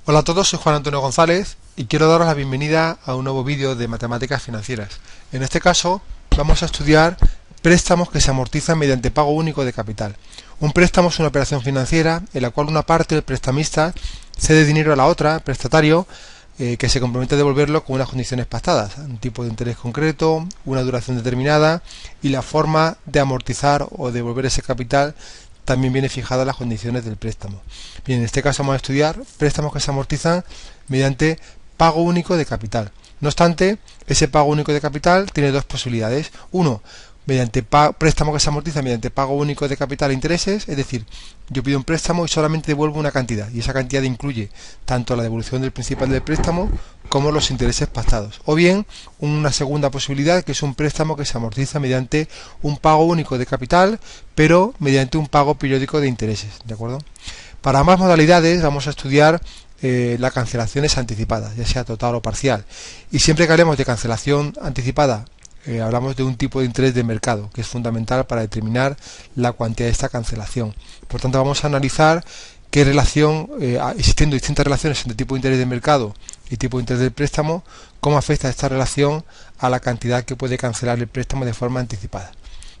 Hola a todos, soy Juan Antonio González y quiero daros la bienvenida a un nuevo vídeo de matemáticas financieras. En este caso vamos a estudiar préstamos que se amortizan mediante pago único de capital. Un préstamo es una operación financiera en la cual una parte del prestamista cede dinero a la otra, prestatario, que se compromete a devolverlo con unas condiciones pactadas, un tipo de interés concreto, una duración determinada y la forma de amortizar o devolver ese capital también viene fijada en las condiciones del préstamo. Bien, en este caso vamos a estudiar préstamos que se amortizan mediante pago único de capital. No obstante, ese pago único de capital tiene dos posibilidades. Uno, mediante préstamo que se amortiza mediante pago único de capital e intereses, es decir, yo pido un préstamo y solamente devuelvo una cantidad, y esa cantidad incluye tanto la devolución del principal del préstamo como los intereses pactados. O bien, una segunda posibilidad, que es un préstamo que se amortiza mediante un pago único de capital, pero mediante un pago periódico de intereses, ¿de acuerdo? Para ambas modalidades vamos a estudiar las cancelaciones anticipadas, ya sea total o parcial. Y siempre que hablemos de cancelación anticipada, hablamos de un tipo de interés de mercado que es fundamental para determinar la cuantía de esta cancelación. Por tanto, vamos a analizar qué relación, existiendo distintas relaciones entre tipo de interés de mercado y tipo de interés del préstamo, cómo afecta esta relación a la cantidad que puede cancelar el préstamo de forma anticipada.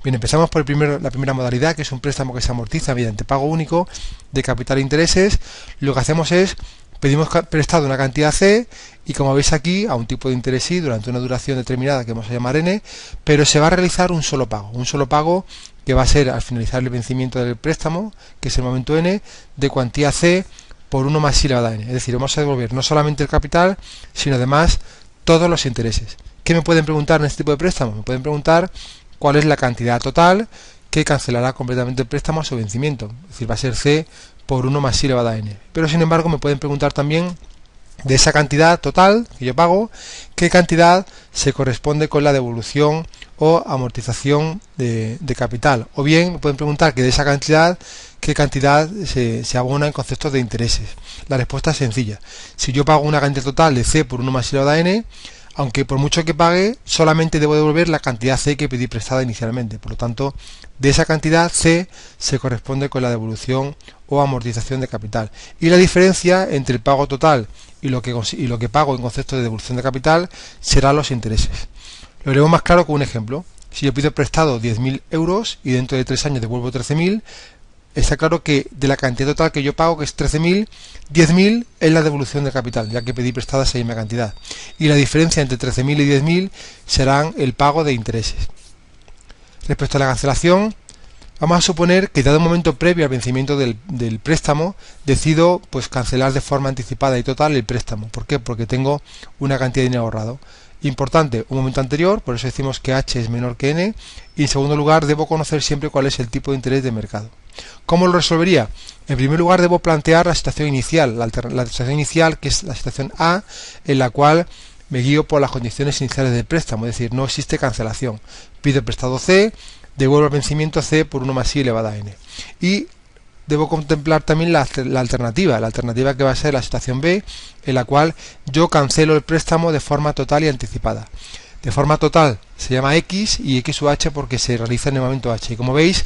Bien, empezamos por la primera modalidad, que es un préstamo que se amortiza mediante pago único de capital e intereses. Lo que hacemos es pedimos prestado una cantidad C y, como veis aquí, a un tipo de interés I durante una duración determinada que vamos a llamar N, pero se va a realizar un solo pago que va a ser al finalizar el vencimiento del préstamo, que es el momento N, de cuantía C por 1 más I elevado a N. Es decir, vamos a devolver no solamente el capital, sino además todos los intereses. ¿Qué me pueden preguntar en este tipo de préstamo? Me pueden preguntar cuál es la cantidad total que cancelará completamente el préstamo a su vencimiento. Es decir, va a ser C por 1 más I elevado a N. Pero sin embargo me pueden preguntar también de esa cantidad total que yo pago, qué cantidad se corresponde con la devolución o amortización de capital. O bien me pueden preguntar que de esa cantidad, qué cantidad se abona en conceptos de intereses. La respuesta es sencilla. Si yo pago una cantidad total de C por 1 más I elevado a N, aunque por mucho que pague, solamente debo devolver la cantidad C que pedí prestada inicialmente. Por lo tanto, de esa cantidad C se corresponde con la devolución o amortización de capital. Y la diferencia entre el pago total y lo que pago en concepto de devolución de capital serán los intereses. Lo haremos más claro con un ejemplo. Si yo pido prestado 10.000 euros y dentro de 3 años devuelvo 13.000, está claro que de la cantidad total que yo pago, que es 13.000, 10.000 es la devolución de capital, ya que pedí prestada esa misma cantidad. Y la diferencia entre 13.000 y 10.000 serán el pago de intereses. Respecto a la cancelación, vamos a suponer que dado un momento previo al vencimiento del préstamo, decido cancelar de forma anticipada y total el préstamo. ¿Por qué? Porque tengo una cantidad de dinero ahorrado. Importante, un momento anterior, por eso decimos que H es menor que N, y en segundo lugar debo conocer siempre cuál es el tipo de interés de mercado. ¿Cómo lo resolvería? En primer lugar debo plantear la situación inicial, la situación inicial, que es la situación A, en la cual me guío por las condiciones iniciales del préstamo, es decir, no existe cancelación. Pido prestado C, devuelvo el vencimiento C por 1 más I elevado a N. Y debo contemplar también la alternativa que va a ser la situación B, en la cual yo cancelo el préstamo de forma total y anticipada. De forma total se llama X y X u H porque se realiza en el momento H. Y como veis,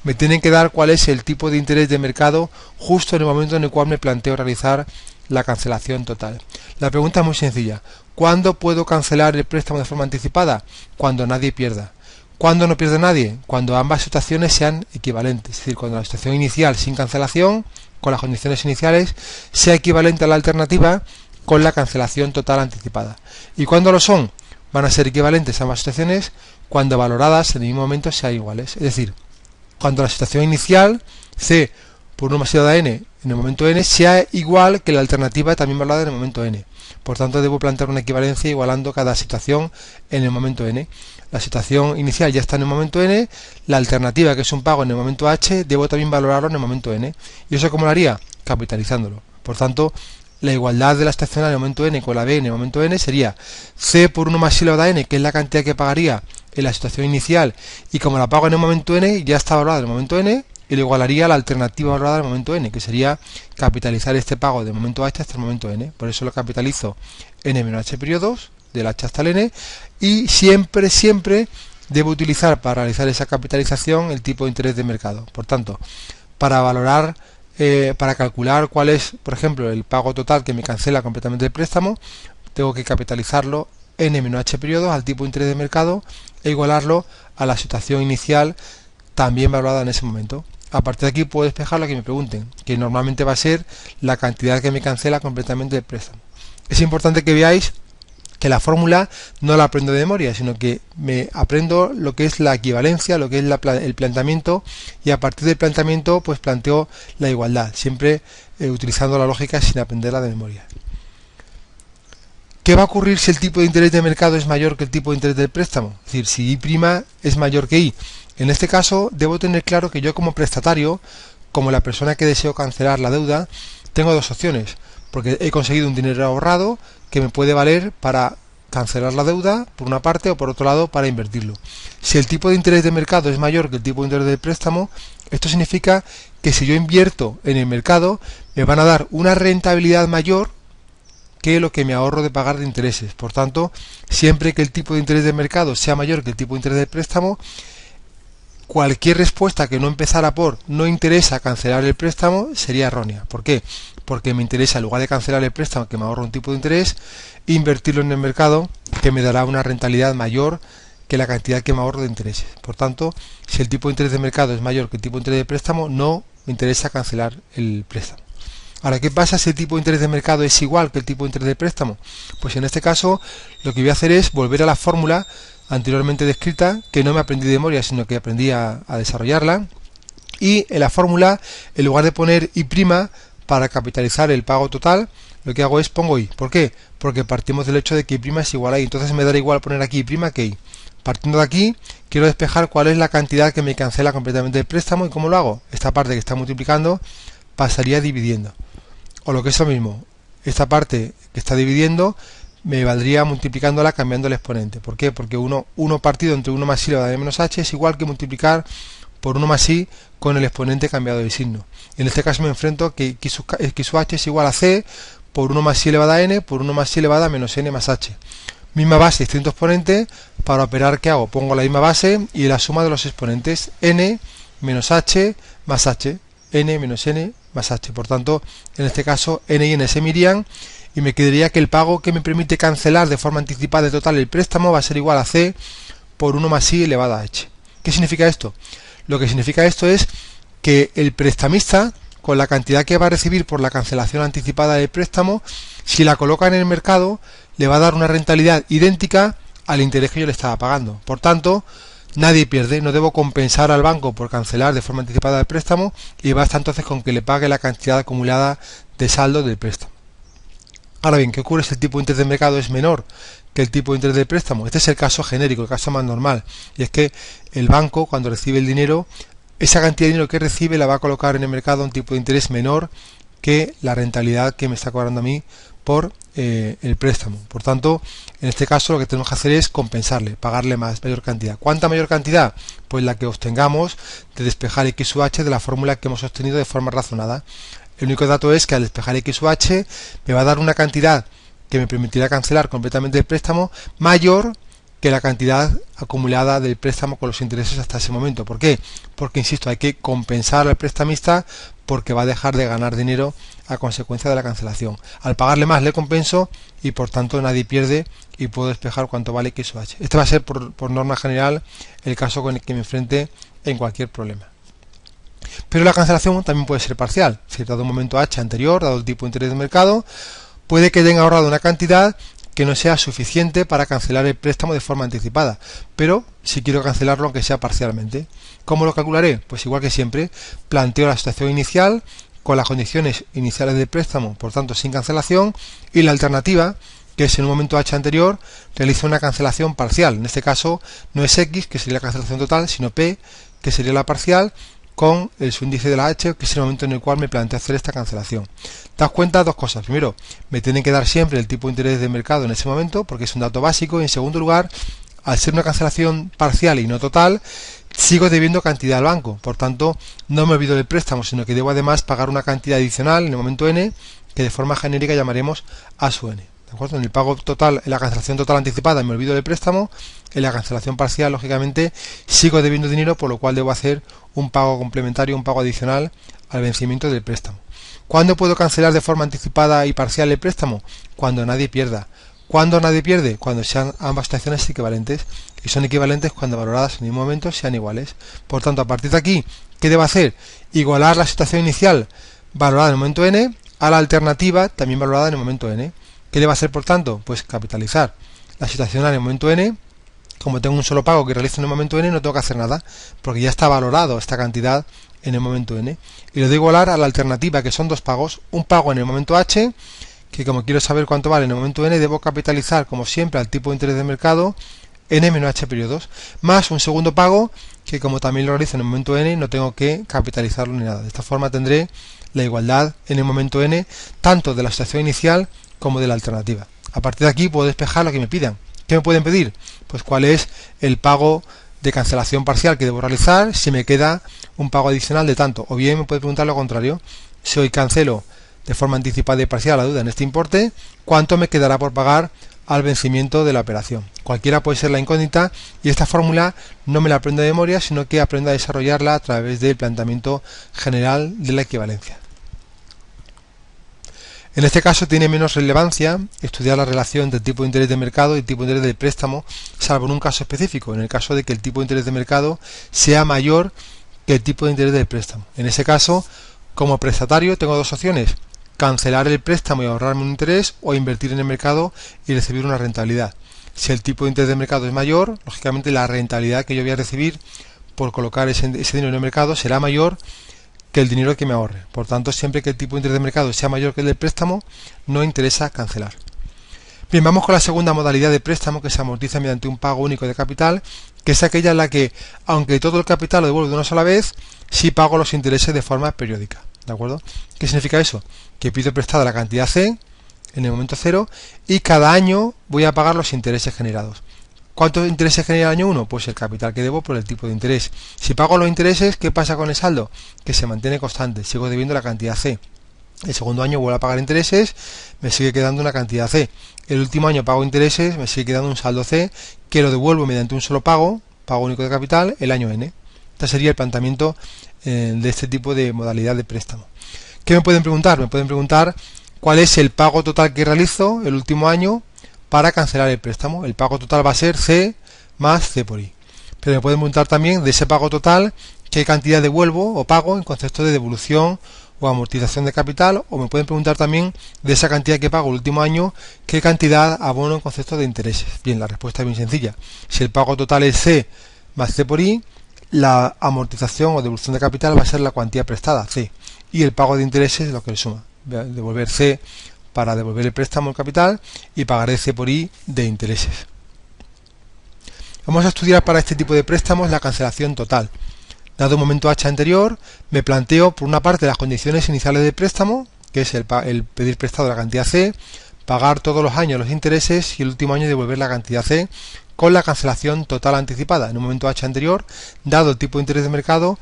me tienen que dar cuál es el tipo de interés de mercado justo en el momento en el cual me planteo realizar la cancelación total. La pregunta es muy sencilla. ¿Cuándo puedo cancelar el préstamo de forma anticipada? Cuando nadie pierda. ¿Cuándo no pierde nadie? Cuando ambas situaciones sean equivalentes. Es decir, cuando la situación inicial sin cancelación, con las condiciones iniciales, sea equivalente a la alternativa con la cancelación total anticipada. ¿Y cuándo lo son? Van a ser equivalentes a ambas situaciones cuando valoradas en el mismo momento sean iguales. Es decir, cuando la situación inicial, C por 1 más I elevado a N en el momento N, sea igual que la alternativa también valorada en el momento N. Por tanto, debo plantear una equivalencia igualando cada situación en el momento N. La situación inicial ya está en el momento N, la alternativa, que es un pago en el momento H, debo también valorarlo en el momento N. ¿Y eso cómo lo haría? Capitalizándolo. Por tanto, la igualdad de la situación en el momento N con la B en el momento N sería C por 1 más I elevado a N, que es la cantidad que pagaría en la situación inicial, y como la pago en el momento N, ya está valorada en el momento N, y le igualaría a la alternativa valorada en el momento N, que sería capitalizar este pago del momento H hasta el momento N. Por eso lo capitalizo N menos H periodos, del H hasta el N, y siempre debo utilizar para realizar esa capitalización el tipo de interés de mercado. Por tanto, para valorar para calcular cuál es, por ejemplo, el pago total que me cancela completamente el préstamo, tengo que capitalizarlo n-h periodos al tipo de interés de mercado e igualarlo a la situación inicial también valorada en ese momento. A partir de aquí puedo despejar lo que me pregunten, que normalmente va a ser la cantidad que me cancela completamente el préstamo. Es importante que veáis que la fórmula no la aprendo de memoria, sino que me aprendo lo que es la equivalencia, lo que es el planteamiento, y a partir del planteamiento pues planteo la igualdad, siempre utilizando la lógica sin aprenderla de memoria. ¿Qué va a ocurrir si el tipo de interés de mercado es mayor que el tipo de interés del préstamo? Es decir, si I' es mayor que I. En este caso debo tener claro que yo como prestatario, como la persona que deseo cancelar la deuda, tengo dos opciones, porque he conseguido un dinero ahorrado que me puede valer para cancelar la deuda por una parte o por otro lado para invertirlo. Si el tipo de interés de mercado es mayor que el tipo de interés del préstamo, esto significa que si yo invierto en el mercado me van a dar una rentabilidad mayor que lo que me ahorro de pagar de intereses. Por tanto, siempre que el tipo de interés del mercado sea mayor que el tipo de interés del préstamo, cualquier respuesta que no empezara por no interesa cancelar el préstamo sería errónea. ¿Por qué? Porque me interesa, en lugar de cancelar el préstamo que me ahorro un tipo de interés, invertirlo en el mercado que me dará una rentabilidad mayor que la cantidad que me ahorro de intereses. Por tanto, si el tipo de interés de mercado es mayor que el tipo de interés de préstamo, no me interesa cancelar el préstamo. Ahora, ¿qué pasa si el tipo de interés de mercado es igual que el tipo de interés de préstamo? Pues en este caso lo que voy a hacer es volver a la fórmula anteriormente descrita, que no me aprendí de memoria, sino que aprendí a desarrollarla, y en la fórmula, en lugar de poner I' para capitalizar el pago total, lo que hago es pongo I. ¿Por qué? Porque partimos del hecho de que I' es igual a I, entonces me dará igual poner aquí I' que I. Partiendo de aquí, quiero despejar cuál es la cantidad que me cancela completamente el préstamo, y ¿cómo lo hago? Esta parte que está multiplicando pasaría dividiendo. O lo que es lo mismo, esta parte que está dividiendo me valdría multiplicándola cambiando el exponente. ¿Por qué? Porque 1 partido entre 1 más i elevado a menos h es igual que multiplicar por 1 más i con el exponente cambiado de signo. En este caso me enfrento a que x sub h es igual a c por 1 más i elevado a n por 1 más i elevado a menos n más h. Misma base, distinto exponente. Para operar, ¿qué hago? Pongo la misma base y la suma de los exponentes n menos h más h, n menos n más h. Por tanto, en este caso n y n se me irían y me quedaría que el pago que me permite cancelar de forma anticipada y total el préstamo va a ser igual a c por 1 más i elevado a h. ¿Qué significa esto? Lo que significa esto es que el prestamista, con la cantidad que va a recibir por la cancelación anticipada del préstamo, si la coloca en el mercado, le va a dar una rentabilidad idéntica al interés que yo le estaba pagando. Por tanto, nadie pierde, no debo compensar al banco por cancelar de forma anticipada el préstamo y basta entonces con que le pague la cantidad acumulada de saldo del préstamo. Ahora bien, ¿qué ocurre si el tipo de interés de mercado es menor que el tipo de interés del préstamo? Este es el caso genérico, el caso más normal, y es que el banco, cuando recibe el dinero, esa cantidad de dinero que recibe la va a colocar en el mercado a un tipo de interés menor que la rentabilidad que me está cobrando a mí por el préstamo. Por tanto, en este caso lo que tenemos que hacer es compensarle, pagarle mayor cantidad. ¿Cuánta mayor cantidad? Pues la que obtengamos de despejar x sub h de la fórmula que hemos obtenido de forma razonada. El único dato es que al despejar x sub h me va a dar una cantidad que me permitirá cancelar completamente el préstamo mayor que la cantidad acumulada del préstamo con los intereses hasta ese momento. ¿Por qué? Porque, insisto, hay que compensar al prestamista porque va a dejar de ganar dinero a consecuencia de la cancelación. Al pagarle más le compenso y por tanto nadie pierde y puedo despejar cuánto vale x sub h. Este va a ser por norma general el caso con el que me enfrente en cualquier problema. Pero la cancelación también puede ser parcial. Si dado un momento h anterior, dado el tipo de interés de mercado, puede que hayan ahorrado una cantidad que no sea suficiente para cancelar el préstamo de forma anticipada, pero si quiero cancelarlo aunque sea parcialmente. ¿Cómo lo calcularé? Pues igual que siempre, planteo la situación inicial con las condiciones iniciales del préstamo, por tanto sin cancelación, y la alternativa, que es en un momento h anterior, realizo una cancelación parcial. En este caso no es x, que sería la cancelación total, sino p, que sería la parcial, con el subíndice de la h, que es el momento en el cual me planteo hacer esta cancelación. Daos cuenta de dos cosas. Primero, me tienen que dar siempre el tipo de interés de mercado en ese momento, porque es un dato básico. Y en segundo lugar, al ser una cancelación parcial y no total, sigo debiendo cantidad al banco. Por tanto, no me olvido del préstamo, sino que debo además pagar una cantidad adicional en el momento n, que de forma genérica llamaremos a sub n. ¿De acuerdo? En el pago total, en la cancelación total anticipada me olvido del préstamo, en la cancelación parcial, lógicamente, sigo debiendo dinero, por lo cual debo hacer un pago complementario, un pago adicional al vencimiento del préstamo. ¿Cuándo puedo cancelar de forma anticipada y parcial el préstamo? Cuando nadie pierda. ¿Cuándo nadie pierde? Cuando sean ambas situaciones equivalentes, y son equivalentes cuando valoradas en el mismo momento sean iguales. Por tanto, a partir de aquí, ¿qué debo hacer? Igualar la situación inicial valorada en el momento n a la alternativa también valorada en el momento n. ¿Qué debo hacer, por tanto? Pues capitalizar la situación en el momento n. Como tengo un solo pago que realizo en el momento n, no tengo que hacer nada, porque ya está valorado esta cantidad en el momento n. Y lo debo igualar a la alternativa, que son dos pagos. Un pago en el momento h, que como quiero saber cuánto vale en el momento n, debo capitalizar, como siempre, al tipo de interés de mercado, n menos h periodos, más un segundo pago, que como también lo realizo en el momento n, no tengo que capitalizarlo ni nada. De esta forma tendré la igualdad en el momento n, tanto de la situación inicial como de la alternativa. A partir de aquí puedo despejar lo que me pidan. ¿Qué me pueden pedir? Pues cuál es el pago de cancelación parcial que debo realizar, si me queda un pago adicional de tanto. O bien me puede preguntar lo contrario: si hoy cancelo de forma anticipada y parcial la deuda en este importe, ¿cuánto me quedará por pagar al vencimiento de la operación? Cualquiera puede ser la incógnita, y esta fórmula no me la aprendo de memoria, sino que aprendo a desarrollarla a través del planteamiento general de la equivalencia. En este caso tiene menos relevancia estudiar la relación entre el tipo de interés de mercado y el tipo de interés del préstamo, salvo en un caso específico, en el caso de que el tipo de interés de mercado sea mayor que el tipo de interés del préstamo. En ese caso, como prestatario tengo dos opciones: cancelar el préstamo y ahorrarme un interés, o invertir en el mercado y recibir una rentabilidad. Si el tipo de interés de mercado es mayor, lógicamente la rentabilidad que yo voy a recibir por colocar ese dinero en el mercado será mayor que el dinero que me ahorre. Por tanto, siempre que el tipo de interés de mercado sea mayor que el del préstamo, no interesa cancelar. Bien, vamos con la segunda modalidad de préstamo, que se amortiza mediante un pago único de capital, que es aquella en la que, aunque todo el capital lo devuelvo de una sola vez, sí pago los intereses de forma periódica. ¿De acuerdo? ¿Qué significa eso? Que pido prestada la cantidad C en el momento 0 y cada año voy a pagar los intereses generados. ¿Cuántos intereses genera el año 1? Pues el capital que debo por el tipo de interés. Si pago los intereses, ¿qué pasa con el saldo? Que se mantiene constante, sigo debiendo la cantidad C. El segundo año vuelvo a pagar intereses, me sigue quedando una cantidad C. El último año pago intereses, me sigue quedando un saldo C, que lo devuelvo mediante un solo pago, pago único de capital, el año N. Este sería el planteamiento de este tipo de modalidad de préstamo. ¿Qué me pueden preguntar? Me pueden preguntar cuál es el pago total que realizo el último año para cancelar el préstamo. El pago total va a ser C más C por I. Pero me pueden preguntar también de ese pago total qué cantidad devuelvo o pago en concepto de devolución o amortización de capital, o me pueden preguntar también de esa cantidad que pago el último año qué cantidad abono en concepto de intereses. Bien, la respuesta es bien sencilla. Si el pago total es C más C por I, la amortización o devolución de capital va a ser la cuantía prestada, C, y el pago de intereses es lo que le suma. Devolver C para devolver el préstamo, el capital, y pagaré C por I de intereses. Vamos a estudiar para este tipo de préstamos la cancelación total. Dado un momento H anterior, me planteo por una parte las condiciones iniciales del préstamo, que es el pedir prestado la cantidad C, pagar todos los años los intereses y el último año devolver la cantidad C, con la cancelación total anticipada. En un momento H anterior, dado el tipo de interés de mercado,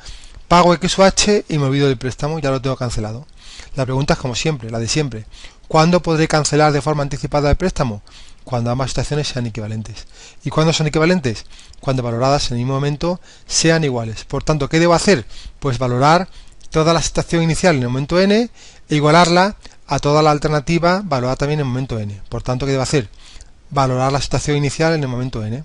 pago X o H y me olvido del préstamo, ya lo tengo cancelado. La pregunta es como siempre, la de siempre: ¿cuándo podré cancelar de forma anticipada el préstamo? Cuando ambas situaciones sean equivalentes. ¿Y cuándo son equivalentes? Cuando valoradas en el mismo momento sean iguales. Por tanto, ¿qué debo hacer? Pues valorar toda la situación inicial en el momento n e igualarla a toda la alternativa valorada también en el momento n. Por tanto, ¿qué debo hacer? Valorar la situación inicial en el momento n.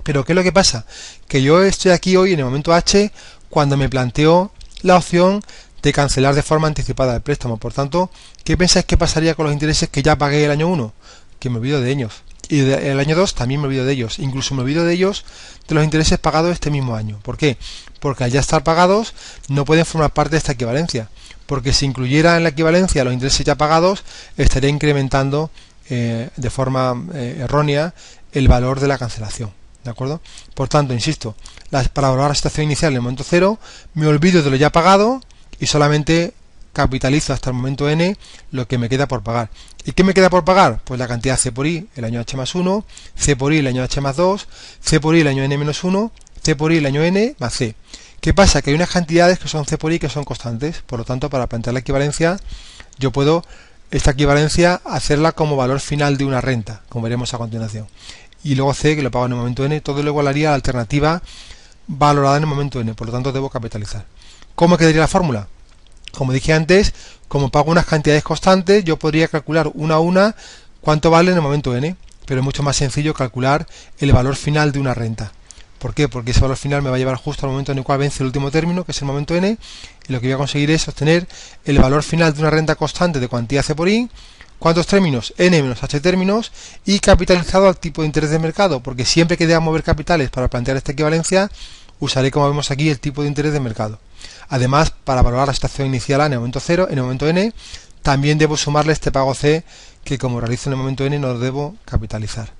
Pero ¿qué es lo que pasa? Que yo estoy aquí hoy en el momento h cuando me planteo la opción de cancelar de forma anticipada el préstamo. Por tanto, ¿qué pensáis que pasaría con los intereses que ya pagué el año 1? Que me olvido de ellos. Y el año 2 también me olvido de ellos. Incluso me olvido de ellos, de los intereses pagados este mismo año. ¿Por qué? Porque al ya estar pagados no pueden formar parte de esta equivalencia. Porque si incluyera en la equivalencia los intereses ya pagados, estaría incrementando de forma errónea el valor de la cancelación. ¿De acuerdo? Por tanto, insisto, para valorar la situación inicial en el momento 0, me olvido de lo ya pagado y solamente capitalizo hasta el momento n lo que me queda por pagar. ¿Y qué me queda por pagar? Pues la cantidad C por I el año H más 1, C por I el año H más 2, C por I el año N menos 1, C por I el año N más C. ¿Qué pasa? Que hay unas cantidades que son C por I que son constantes. Por lo tanto, para plantear la equivalencia, yo puedo esta equivalencia hacerla como valor final de una renta, como veremos a continuación. Y luego C, que lo pago en el momento n, todo lo igualaría a la alternativa valorada en el momento n, por lo tanto debo capitalizar. ¿Cómo quedaría la fórmula? Como dije antes, como pago unas cantidades constantes, yo podría calcular una a una cuánto vale en el momento n, pero es mucho más sencillo calcular el valor final de una renta. ¿Por qué? Porque ese valor final me va a llevar justo al momento en el cual vence el último término, que es el momento n, y lo que voy a conseguir es obtener el valor final de una renta constante de cuantía C por I. ¿Cuántos términos? N menos H términos, y capitalizado al tipo de interés de mercado, porque siempre que deba mover capitales para plantear esta equivalencia, usaré, como vemos aquí, el tipo de interés de mercado. Además, para valorar la situación inicial A en el momento 0, en el momento n, también debo sumarle este pago C, que como realizo en el momento n, no lo debo capitalizar.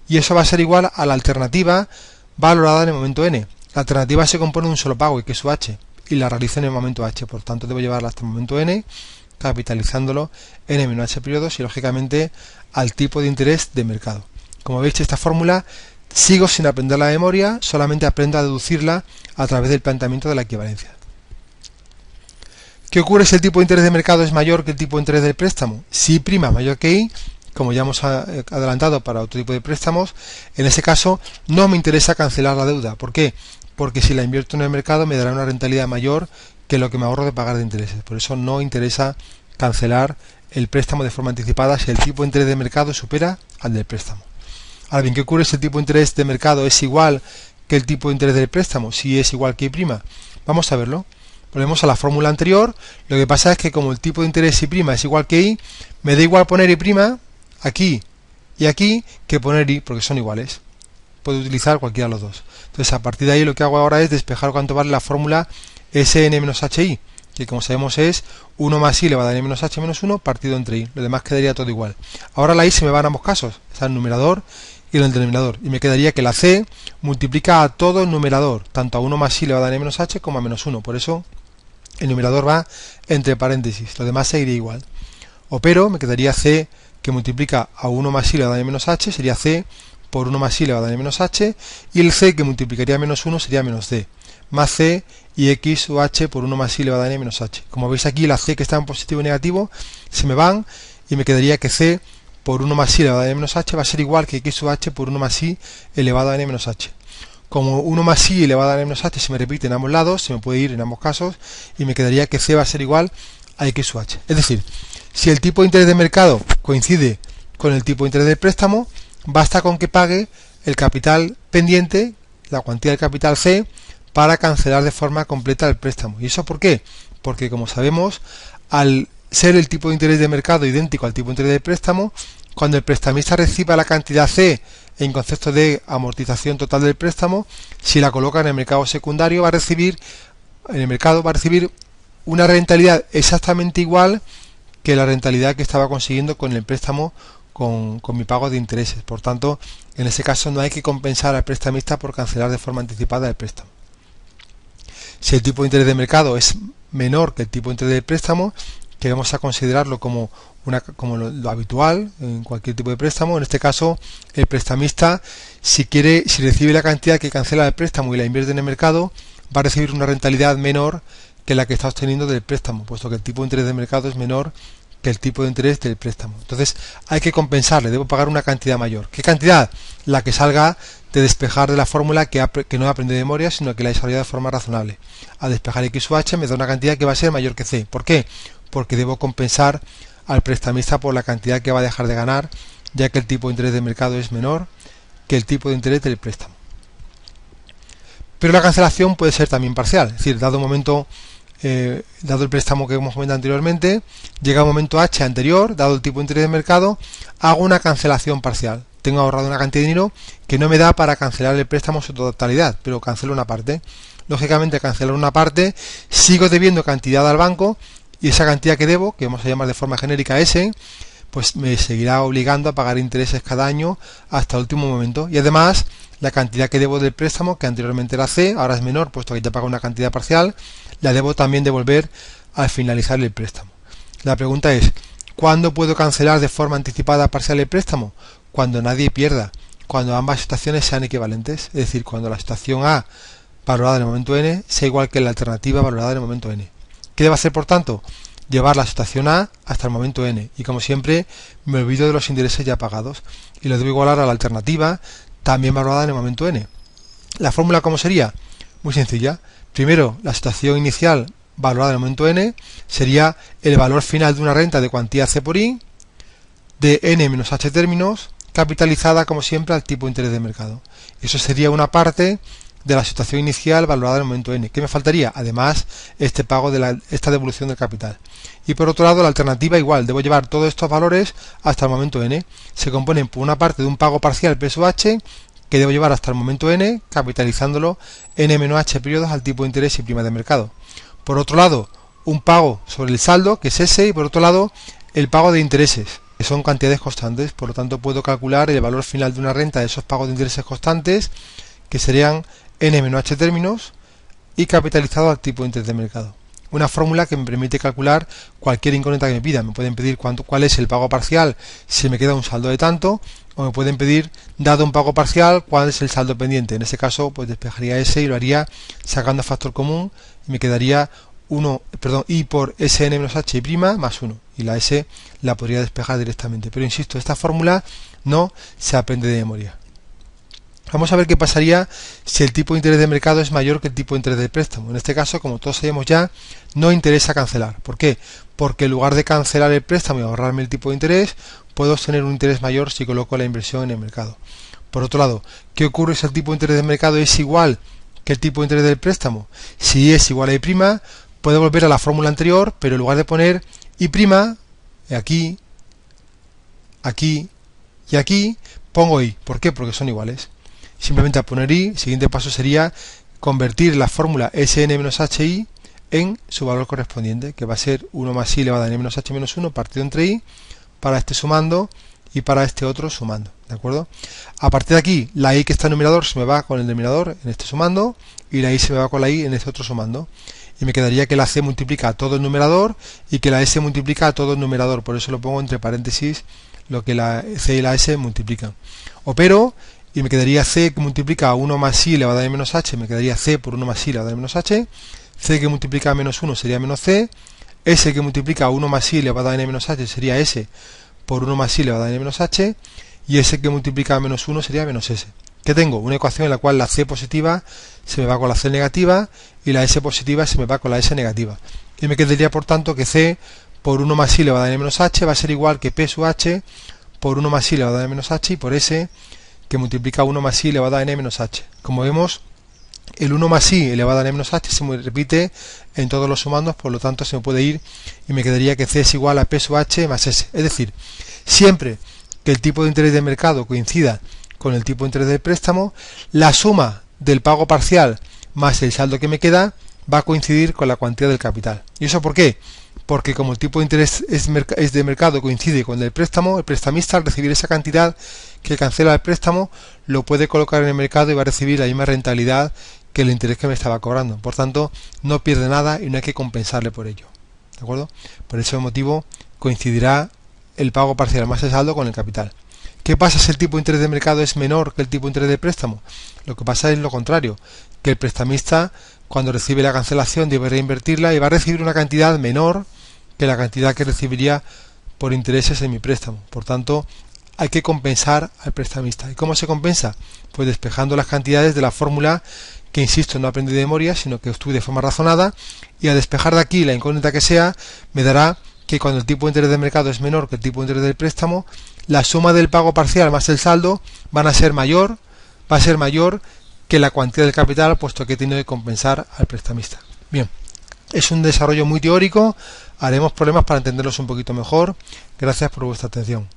Y eso va a ser igual a la alternativa valorada en el momento n. La alternativa se compone de un solo pago, y que es su h, y la realizo en el momento h, por tanto debo llevarla hasta el momento n, capitalizándolo n menos h periodos y lógicamente al tipo de interés de mercado. Como veis, esta fórmula sigo sin aprender la memoria, solamente aprendo a deducirla a través del planteamiento de la equivalencia. ¿Qué ocurre si el tipo de interés de mercado es mayor que el tipo de interés del préstamo? Si I' es mayor que I, como ya hemos adelantado para otro tipo de préstamos, en ese caso no me interesa cancelar la deuda. ¿Por qué? Porque si la invierto en el mercado me dará una rentabilidad mayor que lo que me ahorro de pagar de intereses. Por eso no interesa cancelar el préstamo de forma anticipada si el tipo de interés de mercado supera al del préstamo. Ahora bien, ¿qué ocurre si el tipo de interés de mercado es igual que el tipo de interés del préstamo? Si es igual que I', vamos a verlo. Volvemos a la fórmula anterior. Lo que pasa es que como el tipo de interés I' es igual que I, me da igual poner I' aquí y aquí que poner I, porque son iguales. Puedo utilizar cualquiera de los dos. Entonces, a partir de ahí lo que hago ahora es despejar cuánto vale la fórmula Sn-hi, que como sabemos es 1 más I elevado a n menos h menos 1 partido entre I. Lo demás quedaría todo igual. Ahora la I se me va en ambos casos, está en el numerador y en el denominador. Y me quedaría que la C multiplica a todo el numerador, tanto a 1 más I elevado a n menos h como a menos 1. Por eso el numerador va entre paréntesis, lo demás seguiría igual. Pero me quedaría C que multiplica a 1 más I elevado a n menos h, sería C por 1 más I elevado a n menos h, y el C que multiplicaría a menos 1 sería menos D, más C y X o H por 1 más I elevado a n menos h. Como veis aquí, la C que está en positivo y negativo se me van, y me quedaría que C por 1 más I elevado a n menos h va a ser igual que X o H por 1 más I elevado a n menos h. Como 1 más I elevado a n menos h se me repite en ambos lados, se me puede ir en ambos casos, y me quedaría que C va a ser igual a X o H. Es decir, si el tipo de interés de mercado coincide con el tipo de interés del préstamo, basta con que pague el capital pendiente, la cuantía del capital C, para cancelar de forma completa el préstamo. ¿Y eso por qué? Porque, como sabemos, al ser el tipo de interés de mercado idéntico al tipo de interés del préstamo, cuando el prestamista reciba la cantidad C en concepto de amortización total del préstamo, si la coloca en el mercado secundario, va a recibir una rentabilidad exactamente igual que la rentabilidad que estaba consiguiendo con el préstamo con mi pago de intereses. Por tanto, en ese caso no hay que compensar al prestamista por cancelar de forma anticipada el préstamo. Si el tipo de interés de mercado es menor que el tipo de interés del préstamo, que vamos a considerarlo como lo habitual en cualquier tipo de préstamo, en este caso el prestamista, si recibe la cantidad que cancela el préstamo y la invierte en el mercado, va a recibir una rentabilidad menor que la que está obteniendo del préstamo, puesto que el tipo de interés de mercado es menor que el tipo de interés del préstamo. Entonces hay que compensarle, debo pagar una cantidad mayor. ¿Qué cantidad? La que salga de despejar de la fórmula que no he aprendido de memoria, sino que la he desarrollado de forma razonable. Al despejar X o H me da una cantidad que va a ser mayor que C. ¿Por qué? Porque debo compensar al prestamista por la cantidad que va a dejar de ganar, ya que el tipo de interés de mercado es menor que el tipo de interés del préstamo. Pero la cancelación puede ser también parcial, es decir, dado el préstamo que hemos comentado anteriormente, llega un momento H anterior, dado el tipo de interés de mercado, hago una cancelación parcial. Tengo ahorrado una cantidad de dinero que no me da para cancelar el préstamo en su totalidad, pero cancelo una parte. Lógicamente, cancelar una parte, sigo debiendo cantidad al banco, y esa cantidad que debo, que vamos a llamar de forma genérica S, pues me seguirá obligando a pagar intereses cada año hasta el último momento. Y además, la cantidad que debo del préstamo, que anteriormente era C, ahora es menor, puesto que ya pago una cantidad parcial, la debo también devolver al finalizar el préstamo. La pregunta es, ¿cuándo puedo cancelar de forma anticipada parcial el préstamo? Cuando nadie pierda, cuando ambas situaciones sean equivalentes, es decir, cuando la situación A valorada en el momento n sea igual que la alternativa valorada en el momento n. ¿Qué debo hacer, por tanto? llevar la situación A hasta el momento n, y como siempre me olvido de los intereses ya pagados y lo debo igualar a la alternativa también valorada en el momento n. ¿La fórmula cómo sería? Muy sencilla. Primero, la situación inicial valorada en el momento n sería el valor final de una renta de cuantía C por I de n menos h términos, capitalizada como siempre al tipo de interés de mercado. Eso sería una parte de la situación inicial valorada en el momento n. ¿Qué me faltaría? Además, este pago de esta devolución del capital. Y por otro lado, la alternativa igual, debo llevar todos estos valores hasta el momento n. Se componen por una parte de un pago parcial P sub h, que debo llevar hasta el momento n, capitalizándolo n menos h periodos al tipo de interés y prima de mercado. Por otro lado, un pago sobre el saldo, que es ese, y por otro lado, el pago de intereses, que son cantidades constantes. Por lo tanto, puedo calcular el valor final de una renta de esos pagos de intereses constantes, que serían n menos h términos, y capitalizado al tipo de interés de mercado. Una fórmula que me permite calcular cualquier incógnita que me pida. Me pueden pedir cuál es el pago parcial si me queda un saldo de tanto, o me pueden pedir, dado un pago parcial, cuál es el saldo pendiente. En ese caso, pues despejaría ese y lo haría sacando factor común, y me quedaría i por sn menos h' más 1, y la s la podría despejar directamente. Pero insisto, esta fórmula no se aprende de memoria. Vamos a ver qué pasaría si el tipo de interés de mercado es mayor que el tipo de interés del préstamo. En este caso, como todos sabemos ya, no interesa cancelar. ¿Por qué? Porque en lugar de cancelar el préstamo y ahorrarme el tipo de interés, puedo obtener un interés mayor si coloco la inversión en el mercado. Por otro lado, ¿qué ocurre si el tipo de interés de mercado es igual que el tipo de interés del préstamo? Si es igual a I', puedo volver a la fórmula anterior, pero en lugar de poner I', aquí, aquí y aquí, pongo I. ¿Por qué? Porque son iguales. Simplemente al poner i, el siguiente paso sería convertir la fórmula Sn menos hi en su valor correspondiente, que va a ser 1 más i elevado a n menos h menos 1 partido entre i, para este sumando y para este otro sumando. ¿De acuerdo? A partir de aquí, la i que está en el numerador se me va con el denominador en este sumando, y la i se me va con la i en este otro sumando. Y me quedaría que la c multiplica a todo el numerador y que la s multiplica a todo el numerador. Por eso lo pongo entre paréntesis lo que la c y la s multiplican. Opero y me quedaría c que multiplica a 1 más i elevado a n menos h, me quedaría c por 1 más i elevado a n menos h, c que multiplica a menos 1 sería menos c, s que multiplica a 1 más i elevado a n menos h sería s por 1 más i elevado a n menos h, y s que multiplica a menos 1 sería menos s. ¿Qué tengo? Una ecuación en la cual la c positiva se me va con la c negativa y la s positiva se me va con la s negativa. Y me quedaría por tanto que c por 1 más i elevado a n menos h va a ser igual que p sub h por 1 más i elevado a n menos h y por s que multiplica 1 más i elevado a n menos h. Como vemos, el 1 más i elevado a n menos h se me repite en todos los sumandos, por lo tanto se me puede ir y me quedaría que c es igual a p sub h más s. Es decir, siempre que el tipo de interés de mercado coincida con el tipo de interés del préstamo, la suma del pago parcial más el saldo que me queda va a coincidir con la cuantía del capital. ¿Y eso por qué? Porque como el tipo de interés es de mercado coincide con el del préstamo, el prestamista al recibir esa cantidad que cancela el préstamo lo puede colocar en el mercado y va a recibir la misma rentabilidad que el interés que me estaba cobrando. Por tanto, no pierde nada y no hay que compensarle por ello. ¿De acuerdo? Por ese motivo coincidirá el pago parcial más el saldo con el capital. ¿Qué pasa si el tipo de interés de mercado es menor que el tipo de interés de préstamo? Lo que pasa es lo contrario, que el prestamista cuando recibe la cancelación debe reinvertirla y va a recibir una cantidad menor que la cantidad que recibiría por intereses en mi préstamo. Por tanto, hay que compensar al prestamista. ¿Y cómo se compensa? Pues despejando las cantidades de la fórmula que, insisto, no aprendí de memoria, sino que obtuve de forma razonada, y al despejar de aquí la incógnita que sea, me dará que cuando el tipo de interés de mercado es menor que el tipo de interés del préstamo, la suma del pago parcial más el saldo va a ser mayor que la cuantía del capital, puesto que he tenido que compensar al prestamista. Bien, es un desarrollo muy teórico, haremos problemas para entenderlos un poquito mejor. Gracias por vuestra atención.